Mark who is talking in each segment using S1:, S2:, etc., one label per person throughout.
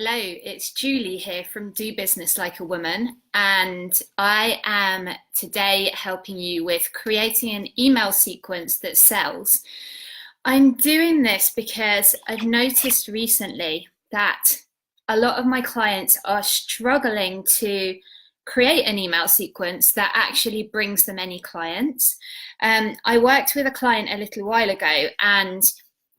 S1: Hello, it's Julie here from Do Business Like a Woman, and I am today helping you with creating an email sequence that sells. I'm doing this because I've noticed recently that a lot of my clients are struggling to create an email sequence that actually brings them any clients. I worked with a client a little while ago, and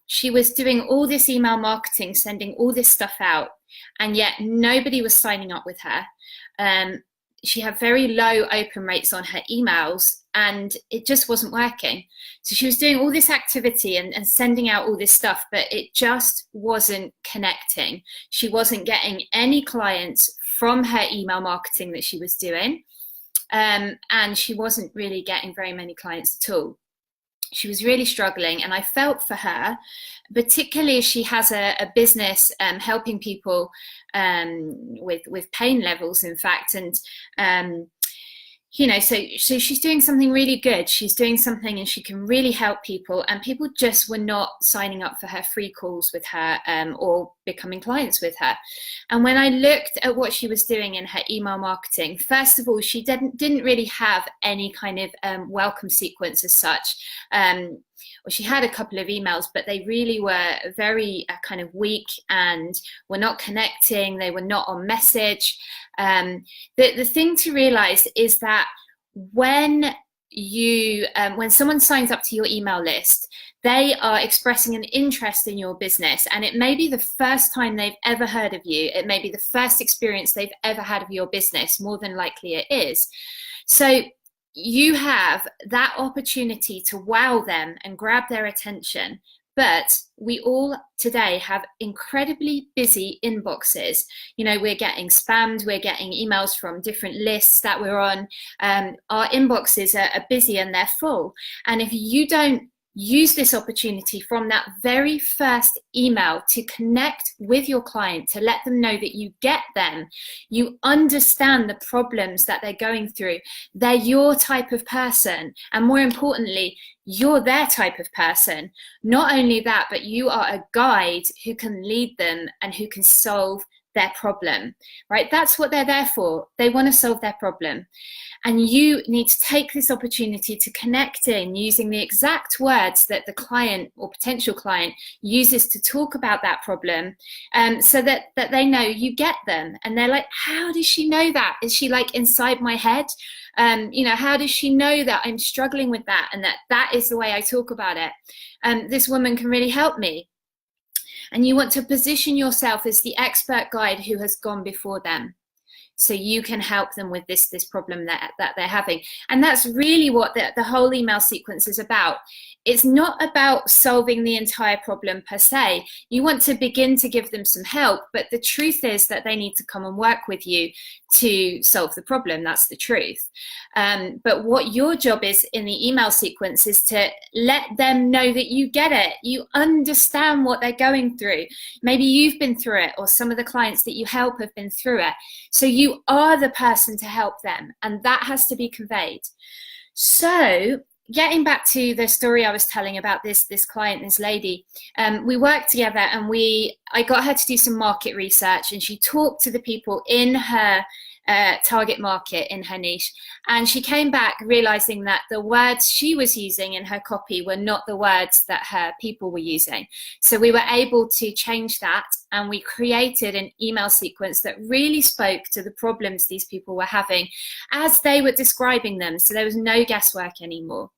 S1: she was doing all this email marketing, sending all this stuff out, and yet nobody was signing up with her. She had very low open rates on her emails, and it just wasn't working. So she was doing all this activity and sending out all this stuff, but it just wasn't connecting. She wasn't getting any clients from her email marketing that she was doing, and she wasn't really getting very many clients at all. She was really struggling, and I felt for her, particularly as she has a business helping people with pain levels, in fact. And so she's doing something really good. She's doing something and she can really help people, and people just were not signing up for her free calls with her or becoming clients with her. And when I looked at what she was doing in her email marketing, first of all, she didn't really have any kind of welcome sequence as such. Well, she had a couple of emails, but they really were very kind of weak and were not connecting. They were not on message. The thing to realize is that when someone signs up to your email list, they are expressing an interest in your business, and it may be the first time they've ever heard of you. It may be the first experience they've ever had of your business. More than likely it is. So you have that opportunity to wow them and grab their attention. But we all today have incredibly busy inboxes. You know, we're getting spammed, we're getting emails from different lists that we're on. Our inboxes are busy and they're full. And if you don't use this opportunity from that very first email to connect with your client, to let them know that you get them, you understand the problems that they're going through, they're your type of person, and more importantly, you're their type of person. Not only that, but you are a guide who can lead them and who can solve their problem, right? That's what they're there for. They want to solve their problem. And you need to take this opportunity to connect in using the exact words that the client or potential client uses to talk about that problem, so that they know you get them. And they're like, how does she know that? Is she like inside my head? How does she know that I'm struggling with that and that is the way I talk about it? This woman can really help me. And you want to position yourself as the expert guide who has gone before them, so you can help them with this problem that they're having. And that's really what the whole email sequence is about. It's not about solving the entire problem per se. You want to begin to give them some help, but the truth is that they need to come and work with you to solve the problem. That's the truth. But what your job is in the email sequence is to let them know that you get it. You understand what they're going through. Maybe you've been through it, or some of the clients that you help have been through it. So you are the person to help them, and that has to be conveyed. So getting back to the story I was telling about this client, this lady, we worked together, and I got her to do some market research, and she talked to the people in her target market, in her niche, and she came back realizing that the words she was using in her copy were not the words that her people were using. So we were able to change that, and we created an email sequence that really spoke to the problems these people were having as they were describing them. So there was no guesswork anymore.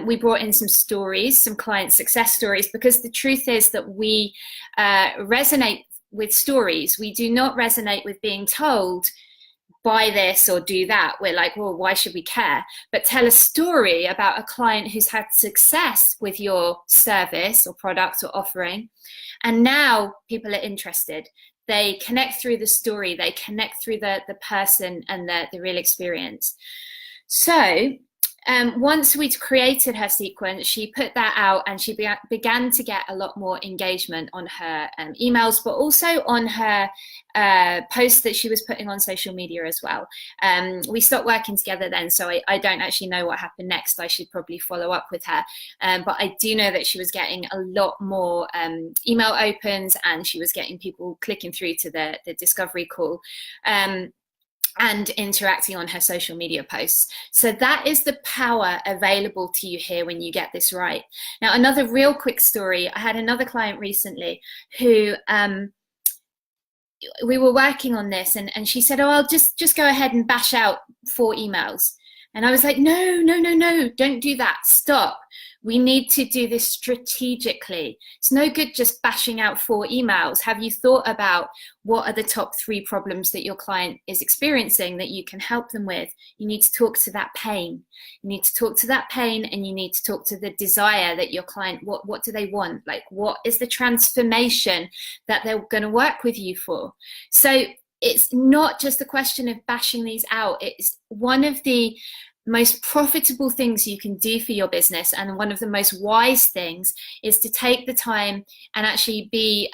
S1: We brought in some stories, some client success stories, because the truth is that we resonate with stories. We do not resonate with being told, buy this or do that. We're like, well, why should we care? But tell a story about a client who's had success with your service or product or offering, and now people are interested. They connect through the story, they connect through the person and the real experience. So once we'd created her sequence, she put that out and she began to get a lot more engagement on her emails, but also on her posts that she was putting on social media as well. We stopped working together then, so I don't actually know what happened next. I should probably follow up with her. But I do know that she was getting a lot more email opens, and she was getting people clicking through to the discovery call. And interacting on her social media posts. So that is the power available to you here when you get this right. Now, another real quick story. I had another client recently who we were working on this, and she said, oh, I'll just go ahead and bash out 4 emails. And I was like, no, don't do that. Stop. We need to do this strategically. It's no good just bashing out 4 emails. Have you thought about what are the top 3 problems that your client is experiencing that you can help them with? You need to talk to that pain. You need to talk to that pain, and you need to talk to the desire that your client, what do they want? Like, what is the transformation that they're going to work with you for? So it's not just a question of bashing these out. It's one of the most profitable things you can do for your business, and one of the most wise things is to take the time and actually be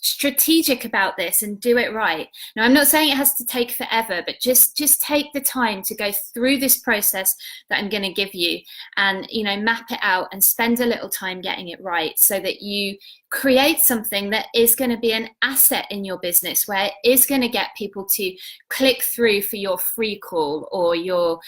S1: strategic about this and do it right. Now, I'm not saying it has to take forever, but just take the time to go through this process that I'm going to give you, and map it out and spend a little time getting it right, so that you create something that is going to be an asset in your business, where it is going to get people to click through for your free call or your,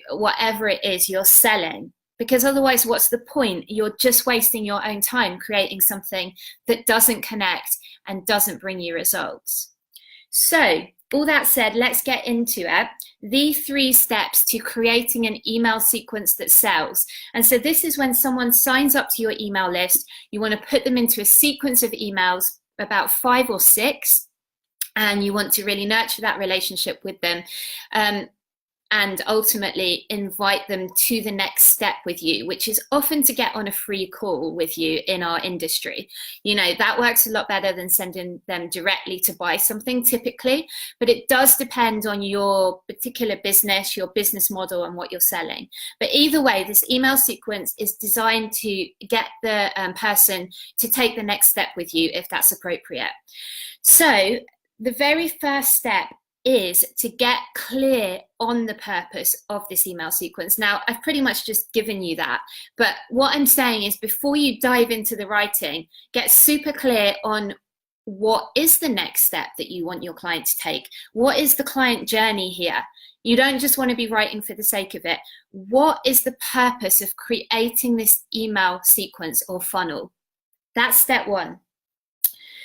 S1: whatever it is you're selling. Because otherwise, what's the point? You're just wasting your own time creating something that doesn't connect and doesn't bring you results. So, all that said, let's get into it. The 3 steps to creating an email sequence that sells. And so this is when someone signs up to your email list. You want to put them into a sequence of emails, about 5 or 6, and you want to really nurture that relationship with them. And ultimately invite them to the next step with you, which is often to get on a free call with you in our industry. That works a lot better than sending them directly to buy something typically, but it does depend on your particular business, your business model, and what you're selling. But either way, this email sequence is designed to get the person to take the next step with you if that's appropriate. So the very first step is to get clear on the purpose of this email sequence. Now, I've pretty much just given you that, but what I'm saying is, before you dive into the writing, get super clear on what is the next step that you want your client to take. What is the client journey here? You don't just want to be writing for the sake of it. What is the purpose of creating this email sequence or funnel? That's step 1.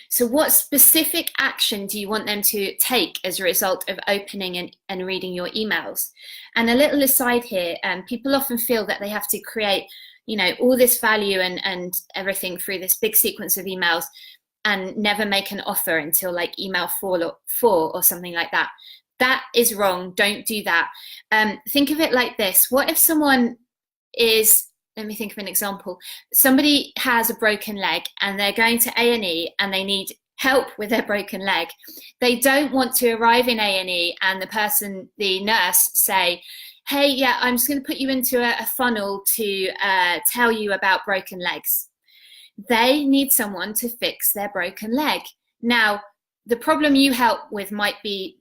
S1: So what specific action do you want them to take as a result of opening and reading your emails? And a little aside here, people often feel that they have to create, all this value and everything through this big sequence of emails and never make an offer until like email 4 or something like that. That is wrong. Don't do that. Think of it like this. What if someone is, let me think of an example. Somebody has a broken leg and they're going to A&E and they need help with their broken leg. They don't want to arrive in A&E and the nurse say, hey, yeah, I'm just going to put you into a funnel to tell you about broken legs. They need someone to fix their broken leg. Now, the problem you help with might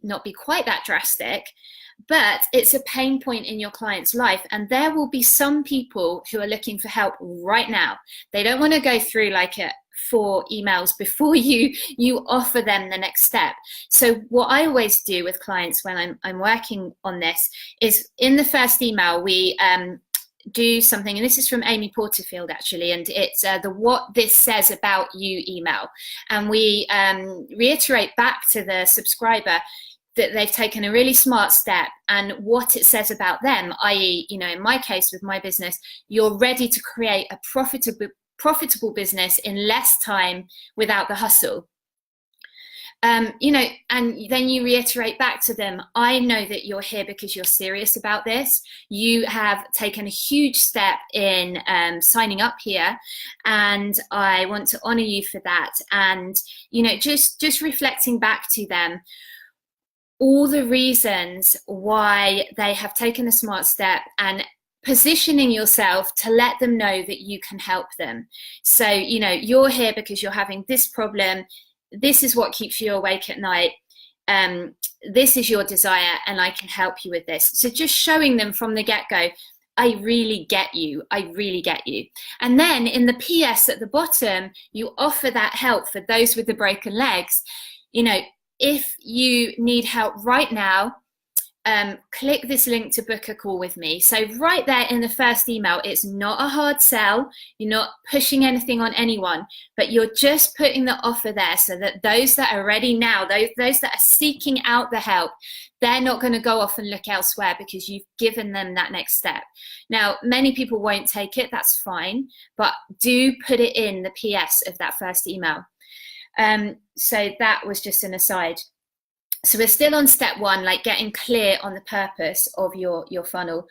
S1: not be quite that drastic, but it's a pain point in your client's life, and there will be some people who are looking for help right now. They don't want to go through like 4 emails before you offer them the next step. So what I always do with clients when I'm working on this is, in the first email we do something, and this is from Amy Porterfield actually, and it's the what this says about you email, and we reiterate back to the subscriber that they've taken a really smart step and what it says about them, i.e., in my case with my business, you're ready to create a profitable business in less time without the hustle. And then you reiterate back to them, I know that you're here because you're serious about this. You have taken a huge step in signing up here, and I want to honor you for that. And, just reflecting back to them, all the reasons why they have taken a smart step, and positioning yourself to let them know that you can help them. So, you know, you're here because you're having this problem. This is what keeps you awake at night. This is your desire, and I can help you with this. So just showing them from the get-go, I really get you. I really get you. And then in the PS at the bottom, you offer that help for those with the broken legs. You know, if you need help right now, click this link to book a call with me. So right there in the first email, it's not a hard sell. You're not pushing anything on anyone, but you're just putting the offer there so that those that are ready now, those that are seeking out the help, they're not going to go off and look elsewhere because you've given them that next step. Now, many people won't take it. That's fine, but do put it in the PS of that first email. So that was just an aside. So we're still on step one, like getting clear on the purpose of your funnel.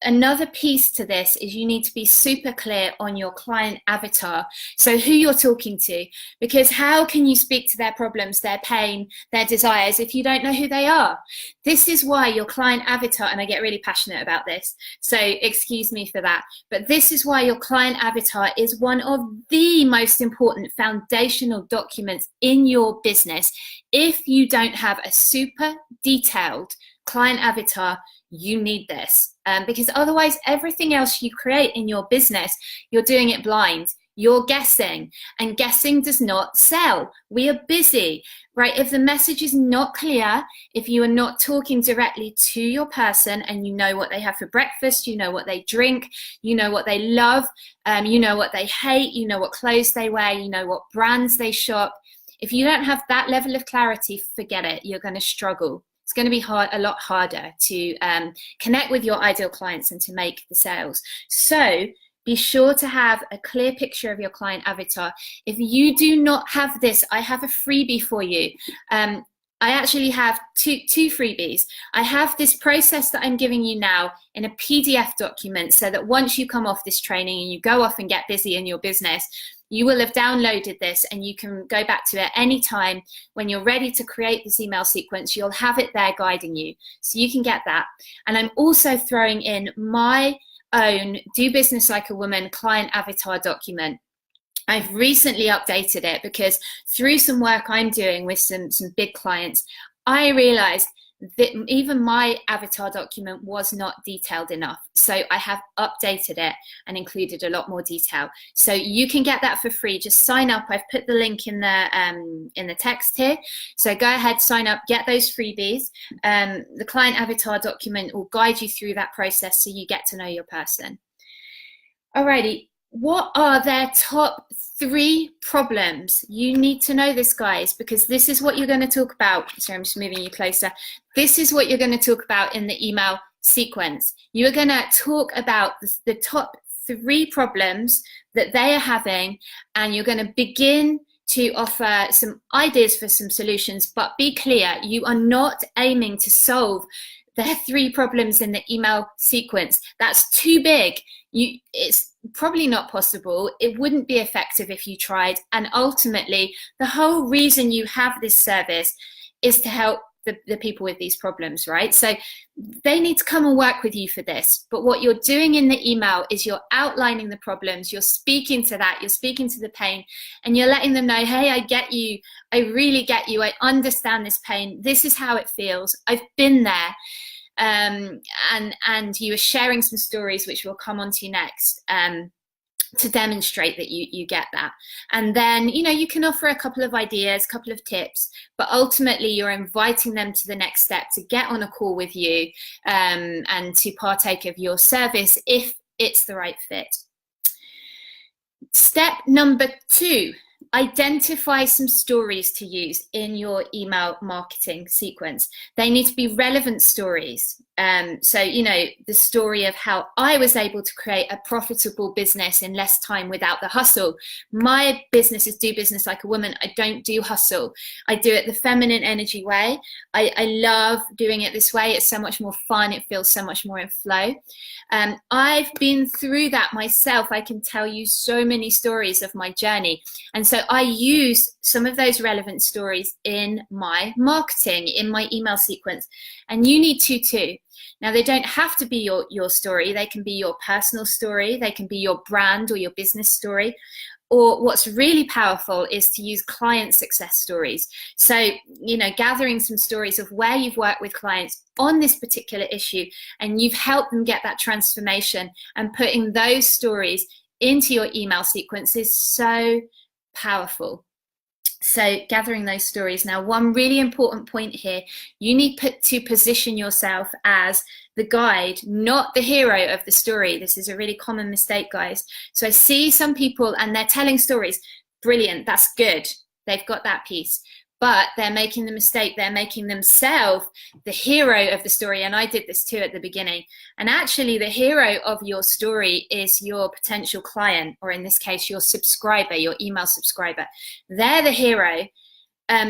S1: Another piece to this is you need to be super clear on your client avatar. So who you're talking to, because how can you speak to their problems, their pain, their desires if you don't know who they are? This is why your client avatar, and I get really passionate about this, so excuse me for that, but this is why your client avatar is one of the most important foundational documents in your business. If you don't have a super detailed client avatar, you need this. Because otherwise everything else you create in your business, you're doing it blind. You're guessing, and guessing does not sell. We are busy, right? If the message is not clear, if you are not talking directly to your person and you know what they have for breakfast, you know what they drink, you know what they love, you know what they hate, you know what clothes they wear, you know what brands they shop. If you don't have that level of clarity, forget it. You're going to struggle. It's going to be a lot harder to connect with your ideal clients and to make the sales. So be sure to have a clear picture of your client avatar. If you do not have this, I have a freebie for you. I actually have two freebies. I have this process that I'm giving you now in a PDF document, so that once you come off this training and you go off and get busy in your business, you will have downloaded this and you can go back to it any time when you're ready to create this email sequence. You'll have it there guiding you, so you can get that. And I'm also throwing in my own Do Business Like a Woman client avatar document. I've recently updated it because through some work I'm doing with some big clients, I realized that even my avatar document was not detailed enough. So I have updated it and included a lot more detail. So you can get that for free. Just sign up. I've put the link in the text here. So go ahead, sign up, get those freebies. The client avatar document will guide you through that process so you get to know your person. Alrighty, what are their top 3 problems? You need to know this, guys, because this is what you're going to talk about. Sorry, I'm just moving you closer. This is what you're going to talk about in the email sequence. You're going to talk about the top 3 problems that they are having, and you're going to begin to offer some ideas for some solutions, but be clear, you are not aiming to solve the 3 problems in the email sequence. That's too big. It's probably not possible. It wouldn't be effective if you tried. And ultimately, the whole reason you have this service is to help the people with these problems, right? So they need to come and work with you for this. But what you're doing in the email is you're outlining the problems, you're speaking to that, you're speaking to the pain, and you're letting them know, hey, I get you. I really get you. I understand this pain. This is how it feels. I've been there. And you are sharing some stories, which we'll come on to next, to demonstrate that you get that. And then, you know, you can offer a couple of ideas, a couple of tips, but ultimately you're inviting them to the next step, to get on a call with you, and to partake of your service if it's the right fit. Step number 2, identify some stories to use in your email marketing sequence. They need to be relevant stories. So, you know, the story of how I was able to create a profitable business in less time without the hustle. My business is do business like a woman. I don't do hustle. I do it the feminine energy way. I love doing it this way. It's so much more fun. It feels so much more in flow. I've been through that myself. I can tell you so many stories of my journey. And so I use some of those relevant stories in my marketing, in my email sequence. And you need to too. Now, they don't have to be your story. They can be your personal story. They can be your brand or your business story. Or what's really powerful is to use client success stories. So, you know, gathering some stories of where you've worked with clients on this particular issue and you've helped them get that transformation, and putting those stories into your email sequence is so powerful. So gathering those stories. Now, one really important point here, you need to position yourself as the guide, not the hero of the story. This is a really common mistake, guys. So I see some people and they're telling stories. Brilliant, that's good. They've got that piece. But they're making the mistake, they're making themselves the hero of the story. And I did this too at the beginning. And actually the hero of your story is your potential client, or in this case, your subscriber, your email subscriber. They're the hero.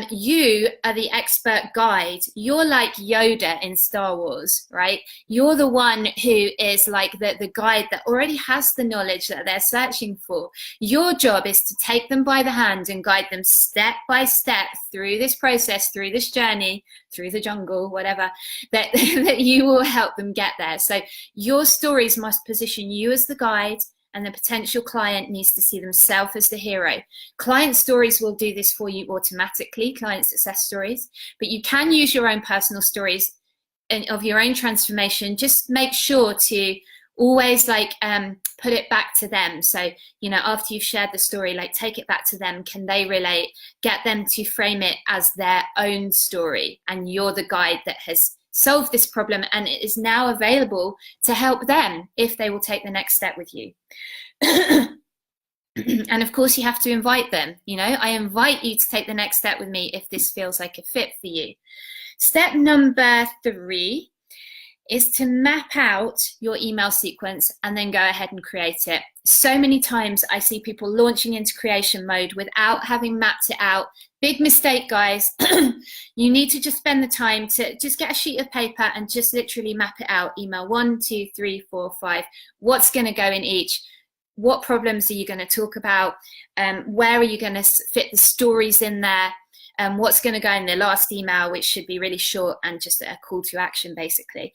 S1: You are the expert guide. You're like Yoda in Star Wars, right? You're the one who is like the guide that already has the knowledge that they're searching for. Your job is to take them by the hand and guide them step by step through this process, through this journey, through the jungle, whatever, that you will help them get there. So your stories must position you as the guide, and the potential client needs to see themselves as the hero. Client stories will do this for you automatically, client success stories, but you can use your own personal stories of your own transformation. Just make sure to always put it back to them. So, you know, after you've shared the story, like take it back to them. Can they relate? Get them to frame it as their own story, and you're the guide that has solve this problem, and it is now available to help them if they will take the next step with you. And of course, you have to invite them. You know, I invite you to take the next step with me if this feels like a fit for you. Step number 3 is to map out your email sequence and then go ahead and create it. So many times I see people launching into creation mode without having mapped it out. Big mistake, guys. You need to just spend the time to just get a sheet of paper and just literally map it out. Email 1, 2, 3, 4, 5. What's going to go in each? What problems are you going to talk about? Where are you going to fit the stories in there? What's going to go in the last email, which should be really short and just a call to action, basically.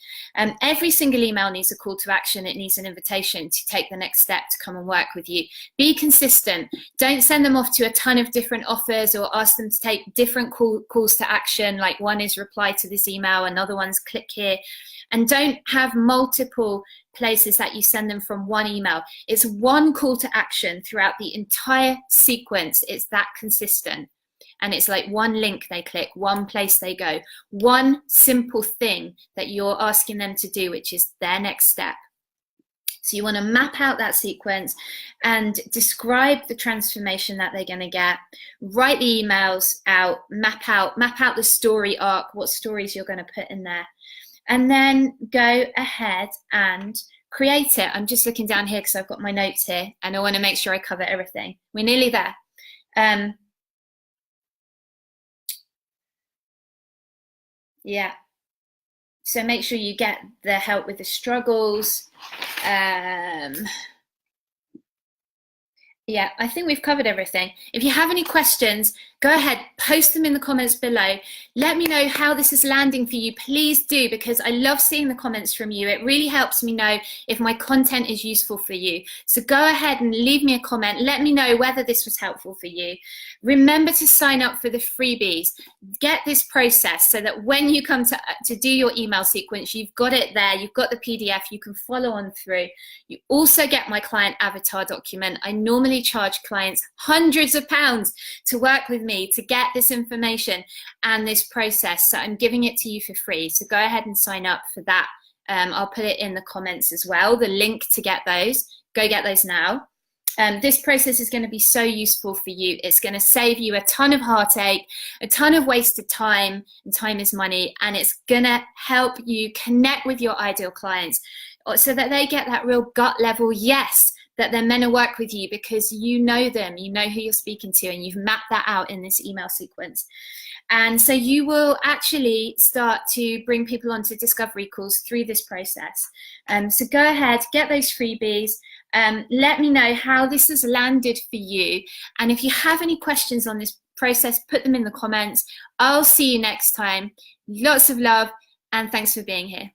S1: Every single email needs a call to action. It needs an invitation to take the next step to come and work with you. Be consistent. Don't send them off to a ton of different offers or ask them to take different calls to action. Like one is reply to this email, another one's click here. And don't have multiple places that you send them from one email. It's one call to action throughout the entire sequence. It's that consistent. And it's like one link they click, one place they go, one simple thing that you're asking them to do, which is their next step. So you want to map out that sequence and describe the transformation that they're going to get. Write the emails out, map out the story arc, what stories you're going to put in there. And then go ahead and create it. I'm just looking down here because I've got my notes here and I want to make sure I cover everything. We're nearly there. Yeah. So make sure you get the help with the struggles. Yeah, I think we've covered everything. If you have any questions, go ahead, post them in the comments below. Let me know how this is landing for you. Please do, because I love seeing the comments from you. It really helps me know if my content is useful for you. So go ahead and leave me a comment. Let me know whether this was helpful for you. Remember to sign up for the freebies. Get this process so that when you come to do your email sequence, you've got it there. You've got the PDF. You can follow on through. You also get my client avatar document. I normally charge clients hundreds of pounds to work with me to get this information and this process. So I'm giving it to you for free. So go ahead and sign up for that. I'll put it in the comments as well, the link to get those. Go get those now. This process is going to be so useful for you. It's going to save you a ton of heartache, a ton of wasted time, and time is money, and it's going to help you connect with your ideal clients so that they get that real gut level yes, that they're meant to work with you because you know them, you know who you're speaking to, and you've mapped that out in this email sequence. And so you will actually start to bring people onto discovery calls through this process. So go ahead, get those freebies. Let me know how this has landed for you. And if you have any questions on this process, put them in the comments. I'll see you next time. Lots of love, and thanks for being here.